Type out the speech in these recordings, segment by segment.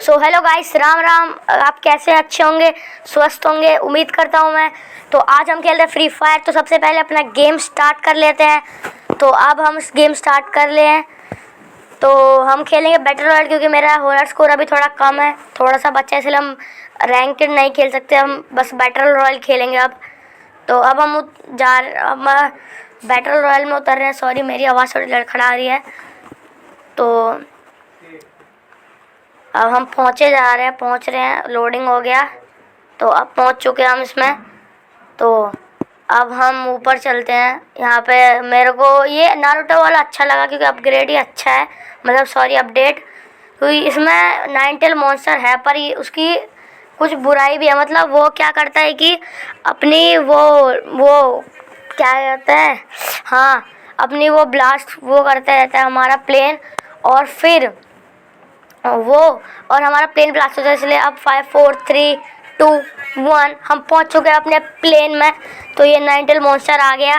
So hello guys, Ram Ram. आप कैसे अच्छे होंगे, स्वस्थ होंगे, उम्मीद करता हूँ मैं। तो आज हम खेल रहे हैं फ्री फायर। तो सबसे पहले अपना गेम स्टार्ट कर लेते हैं। तो अब हम इस गेम स्टार्ट कर ले हैं। तो हम खेलेंगे बैटल रॉयल, क्योंकि मेरा हॉनर स्कोर अभी थोड़ा कम है, थोड़ा सा बच्चा है, इसलिए हम रैंकेड नहीं खेल सकते। हम बस बैटल रॉयल खेलेंगे अब। तो अब हम अब बैटल रॉयल में उतर रहे हैं। सॉरी, मेरी आवाज़ थोड़ी लड़खड़ा रही है। तो अब हम पहुँच रहे हैं, लोडिंग हो गया। तो अब पहुँच चुके हैं हम इसमें। तो अब हम ऊपर चलते हैं। यहाँ पे मेरे को ये नारुतो वाला अच्छा लगा, क्योंकि अपग्रेड ही अच्छा है, मतलब सॉरी अपडेट। तो इसमें 9 टेल मॉन्स्टर है, पर ये उसकी कुछ बुराई भी है। मतलब वो क्या करता है कि अपनी वो क्या कहते हैं, हाँ, अपनी वो ब्लास्ट वो करता रहता है हमारा प्लेन, और फिर हमारा प्लेन ब्लास्ट होता है। इसलिए अब 5 4 3 2 1 हम पहुंच चुके हैं अपने प्लेन में। तो ये 9 टेल मॉन्स्टर आ गया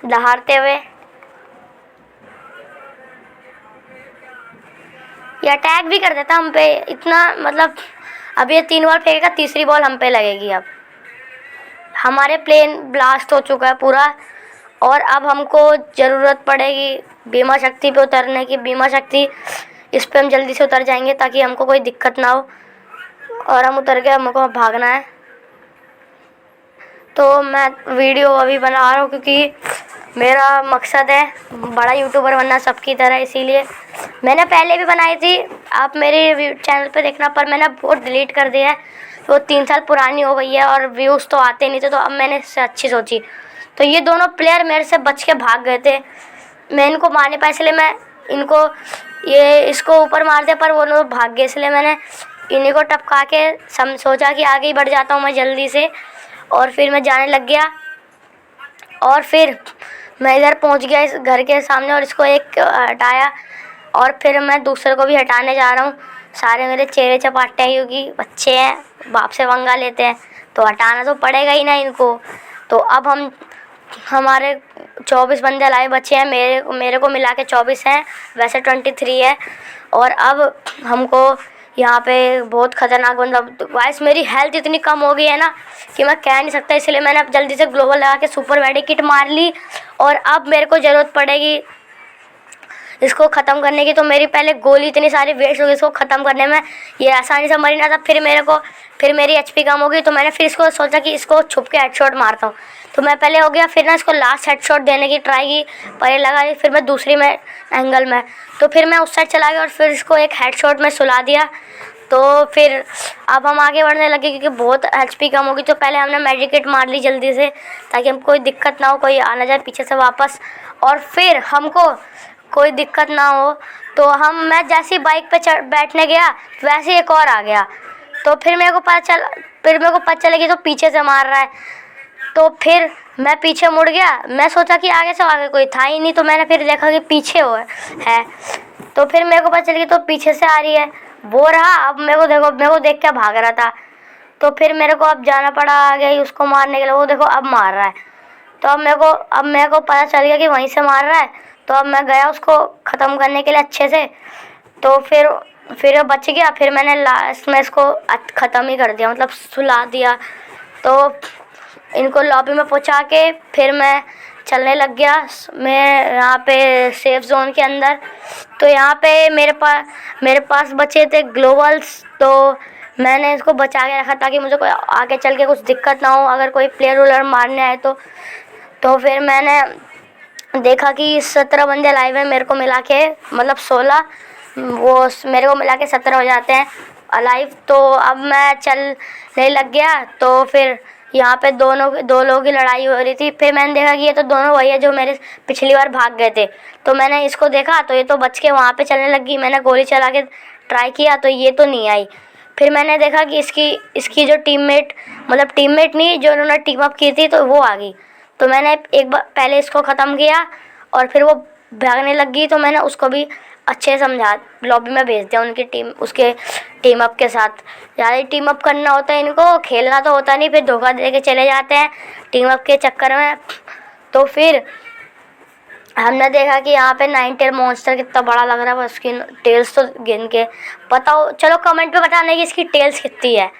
दहाड़ते हुए। ये अटैक भी कर देता हम पे इतना, मतलब अब ये 3 बार फेंकेगा, तीसरी बॉल हम पे लगेगी। अब हमारे प्लेन ब्लास्ट हो चुका है पूरा, और अब हमको ज़रूरत पड़ेगी बीमा शक्ति पे उतरने की। बीमा शक्ति इस पर हम जल्दी से उतर जाएंगे ताकि हमको कोई दिक्कत ना हो। और हम उतर के हमको भागना है। तो मैं वीडियो अभी बना रहा हूँ, क्योंकि मेरा मकसद है बड़ा यूट्यूबर बनना सबकी तरह। इसीलिए मैंने पहले भी बनाई थी, आप मेरे चैनल पे देखना, पर मैंने बहुत डिलीट कर दिया है। वो 3 साल पुरानी हो गई है और व्यूज़ तो आते नहीं थे। तो अब मैंने इससे अच्छी सोची। तो ये दोनों प्लेयर मेरे से बच के भाग गए थे। मैं इनको मार नहीं पाया, इसलिए मैं इसको ऊपर मार दिया, पर वो लोग भाग गए। इसलिए मैंने इन्हीं को टपका के सोचा कि आगे ही बढ़ जाता हूँ मैं जल्दी से। और फिर मैं जाने लग गया, और फिर मैं इधर पहुँच गया इस घर के सामने, और इसको एक हटाया, और फिर मैं दूसरे को भी हटाने जा रहा हूँ। सारे मेरे चेहरे चपाटे हैं, क्योंकि बच्चे हैं, बाप से पंगा लेते हैं, तो हटाना तो पड़ेगा ही ना इनको। तो अब हमारे 24 बंदे लाए बचे हैं। मेरे को मिला के 24 हैं, वैसे 23 है। और अब हमको यहाँ पे बहुत ख़तरनाक बंदा, वाइस मेरी हेल्थ इतनी कम हो गई है ना कि मैं कह नहीं सकता। इसलिए मैंने अब जल्दी से ग्लोबल लगा के सुपर मेडिकिट मार ली, और अब मेरे को ज़रूरत पड़ेगी इसको ख़त्म करने की। तो मेरी पहले गोली इतनी सारी वेस्ट हो गई इसको ख़त्म करने में, ये आसानी से मरी ना था। फिर मेरी एचपी कम हो गई, तो मैंने फिर इसको सोचा कि इसको छुप के हेडशॉट मारता हूँ। तो मैं पहले हो गया, फिर ना इसको लास्ट हेडशॉट देने की ट्राई की, पर ये लगा नहीं। फिर मैं दूसरी में एंगल में, तो फिर मैं उस साइड चला गया और फिर इसको एक हेडशॉट में सुला दिया। तो फिर अब हम आगे बढ़ने लगे, क्योंकि बहुत एचपी कम होगी। तो पहले हमने मेडिकेट मार ली जल्दी से, ताकि हमको कोई दिक्कत ना हो, कोई आ ना जाए पीछे से वापस, और फिर हमको कोई दिक्कत ना हो। तो मैं जैसे ही बाइक पे बैठने गया, वैसे ही एक और आ गया। तो फिर मेरे को पता चला कि तो पीछे से मार रहा है। तो फिर मैं पीछे मुड़ गया, मैं सोचा कि आगे से आगे कोई था ही नहीं। तो मैंने फिर देखा कि पीछे है। तो फिर मेरे को पता चल गया तो पीछे से आ रही है, वो रहा। अब मेरे को देख के भाग रहा था। तो फिर मेरे को अब जाना पड़ा आगे ही उसको मारने के लिए। वो देखो अब मार रहा है। तो अब मेरे को पता चल गया कि वहीं से मार रहा है। तो अब मैं गया उसको ख़त्म करने के लिए अच्छे से। तो फिर बच गया। फिर मैंने लास्ट में इसको ख़त्म ही कर दिया, मतलब सुला दिया। तो इनको लॉबी में पहुंचा के फिर मैं चलने लग गया। मैं यहाँ पे सेफ जोन के अंदर। तो यहाँ पे मेरे पास बचे थे ग्लोबल्स। तो मैंने इसको बचा के रखा ताकि मुझे कोई आगे चल के कुछ दिक्कत ना हो, अगर कोई प्लेयर उलर मारने आए तो फिर मैंने देखा कि 17 बंदे लाइव हैं मेरे को मिला के, मतलब 16, वो मेरे को मिला के 17 हो जाते हैं अलाइव। तो अब मैं चलने लग गया। तो फिर यहाँ पे दो लोगों की लड़ाई हो रही थी। फिर मैंने देखा कि ये तो दोनों वही है जो मेरे पिछली बार भाग गए थे। तो मैंने इसको देखा, तो ये तो बच के वहाँ पे चलने लगी। मैंने गोली चला के ट्राई किया, तो ये तो नहीं आई। फिर मैंने देखा कि इसकी जो टीममेट नहीं, जो उन्होंने टीम अप की थी, तो वो आ गई। तो मैंने एक बार पहले इसको ख़त्म किया, और फिर वो भागने लगी। तो मैंने उसको भी अच्छे समझा, लॉबी में भेज दिया उसके टीम अप के साथ। ज़्यादा टीम अप करना होता है इनको, खेलना तो होता नहीं, फिर धोखा दे के चले जाते हैं टीम अप के चक्कर में। तो फिर हमने देखा कि यहाँ पे 9 टेल मॉन्स्टर कितना बड़ा लग रहा है, बस उसकी टेल्स तो गिन के बताओ। चलो कमेंट पे बताना कि इसकी टेल्स कितनी है।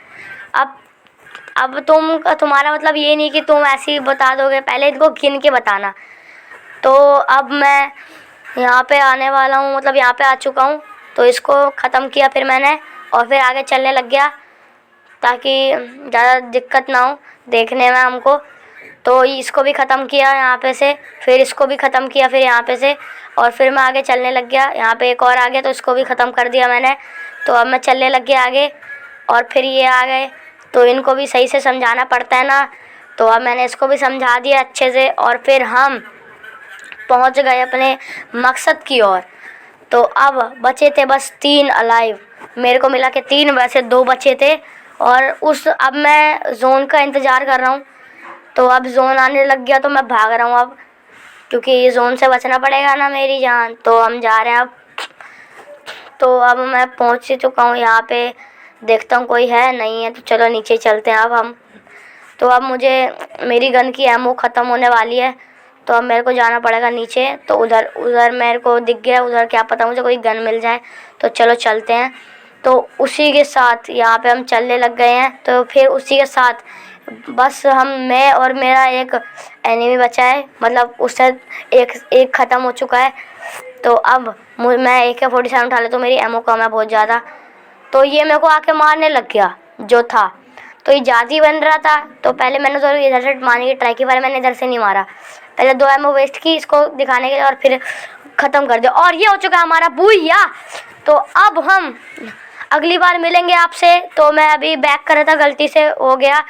अब तुम्हारा मतलब ये नहीं कि तुम ऐसे ही बता दोगे, पहले इनको गिन के बताना। तो अब मैं यहाँ पे आने वाला हूँ, मतलब यहाँ पे आ चुका हूँ। तो इसको ख़त्म किया फिर मैंने, और फिर आगे चलने लग गया ताकि ज़्यादा दिक्कत ना हो देखने में हमको। तो इसको भी ख़त्म किया यहाँ पे से, फिर इसको भी ख़त्म किया फिर यहाँ पे से, और फिर मैं आगे चलने लग गया। यहाँ पे एक और आ गया तो इसको भी ख़त्म कर दिया मैंने। तो अब मैं चलने लग गया आगे, और फिर ये आ गए। तो इनको भी सही से समझाना पड़ता है ना, तो अब मैंने इसको भी समझा दिया अच्छे से, और फिर हम पहुँच गए अपने मकसद की ओर। तो अब बचे थे बस 3 अलाइव, मेरे को मिला के 3, वैसे 2 बचे थे। और अब मैं जोन का इंतज़ार कर रहा हूँ। तो अब जोन आने लग गया तो मैं भाग रहा हूँ अब, क्योंकि ये जोन से बचना पड़ेगा ना मेरी जान। तो हम जा रहे हैं अब। तो अब मैं पहुँच चुका हूँ यहाँ पे, देखता हूँ कोई है नहीं है, तो चलो नीचे चलते हैं अब हम। तो अब मुझे मेरी गन की एमो ख़त्म होने वाली है, तो अब मेरे को जाना पड़ेगा नीचे। तो उधर मेरे को दिख गया, उधर क्या पता मुझे कोई गन मिल जाए। तो चलो चलते हैं। तो उसी के साथ यहाँ पे हम चलने लग गए हैं। तो फिर उसी के साथ बस मैं और मेरा एक एनिमी बचा है, मतलब उससे एक ख़त्म हो चुका है। तो अब मैं AK-47 उठा लेता हूँ, मेरी एमो कम है बहुत ज़्यादा। तो ये मेरे को आके मारने लग गया जो था, तो ये जाती बन रहा था। तो पहले मैंने तो इधर से मारने की ट्राई की, पर मैंने इधर से नहीं मारा। पहले 2 एमो वेस्ट की इसको दिखाने के लिए, और फिर ख़त्म कर दिया। और ये हो चुका है हमारा बुया। तो अब हम अगली बार मिलेंगे आपसे। तो मैं अभी बैक कर रहा था, गलती से हो गया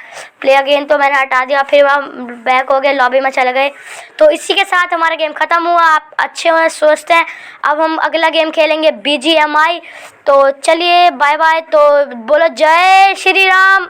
प्ले अगेन, तो मैंने हटा दिया। फिर हम बैक हो गए, लॉबी में चले गए। तो इसी के साथ हमारा गेम ख़त्म हुआ। आप अच्छे हैं, स्वस्थ हैं। अब हम अगला गेम खेलेंगे BGMI। तो चलिए बाय बाय। तो बोलो जय श्री राम।